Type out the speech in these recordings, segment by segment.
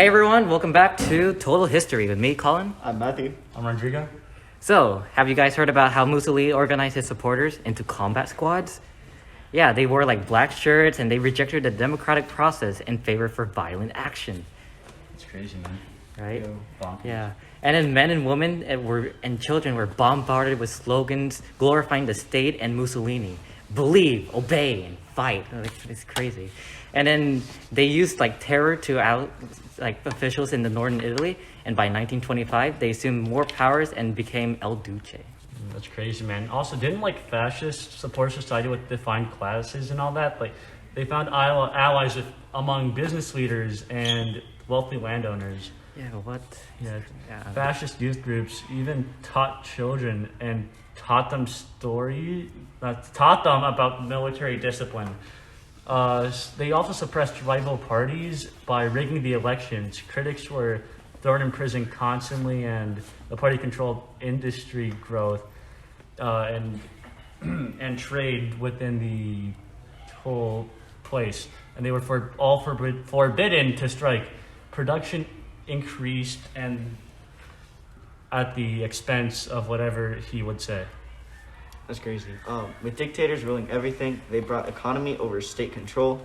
Hey everyone, welcome back to Total History with me, Colin. I'm Matthew. I'm Rodrigo. So, have you guys heard about how Mussolini organized his supporters into combat squads? Yeah, they wore like black shirts and they rejected the democratic process in favor for violent action, It's crazy, man. right? Bonkers. Yeah, and then men and women and children were bombarded with slogans glorifying the state and Mussolini. Believe, obey, and fight. It's crazy. And then they used like terror to out like officials in the northern Italy. And by 1925, they assumed more powers and became El Duce. That's crazy, man. Also, didn't like fascists support society with defined classes and all that? Like, they found allies among business leaders and wealthy landowners. Yeah, what? Yeah. Yeah. Fascist youth groups even taught children and taught them about military discipline. They also suppressed rival parties by rigging the elections. Critics were thrown in prison constantly, and the party controlled industry growth and and trade within the whole place. And they were forbidden to strike. Production increased and at the expense of whatever he would say. That's crazy. With dictators ruling everything, they brought economy over state control.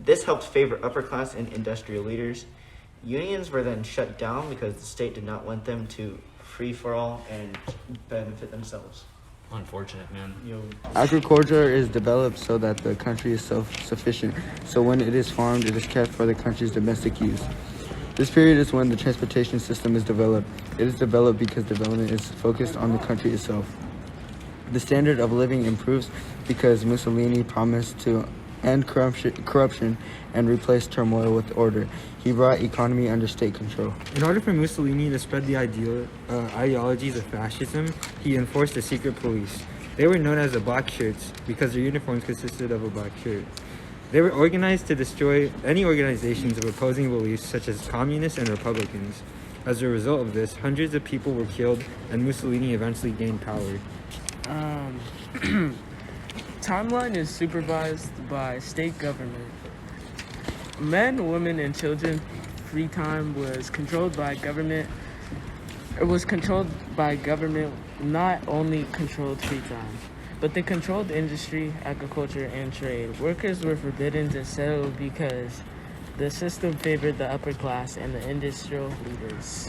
This helped favor upper class and industrial leaders. Unions were then shut down because the state did not want them to free for all and benefit themselves. Unfortunate, man. Agriculture is developed so that the country is self-sufficient. So when it is farmed, it is kept for the country's domestic use. This period is when the transportation system is developed. It is developed because development is focused on the country itself. The standard of living improves because Mussolini promised to end corruption and replace turmoil with order. He brought economy under state control. In order for Mussolini to spread the ideologies of fascism, he enforced a secret police. They were known as the Black Shirts because their uniforms consisted of a black shirt. They were organized to destroy any organizations of opposing beliefs such as communists and Republicans. As a result of this, hundreds of people were killed and Mussolini eventually gained power. Timeline is supervised by state government. Men, women, and children free time was controlled by government. It was controlled by government, not only controlled free time, but they controlled industry, agriculture, and trade. Workers were forbidden to settle because the system favored the upper class and the industrial leaders.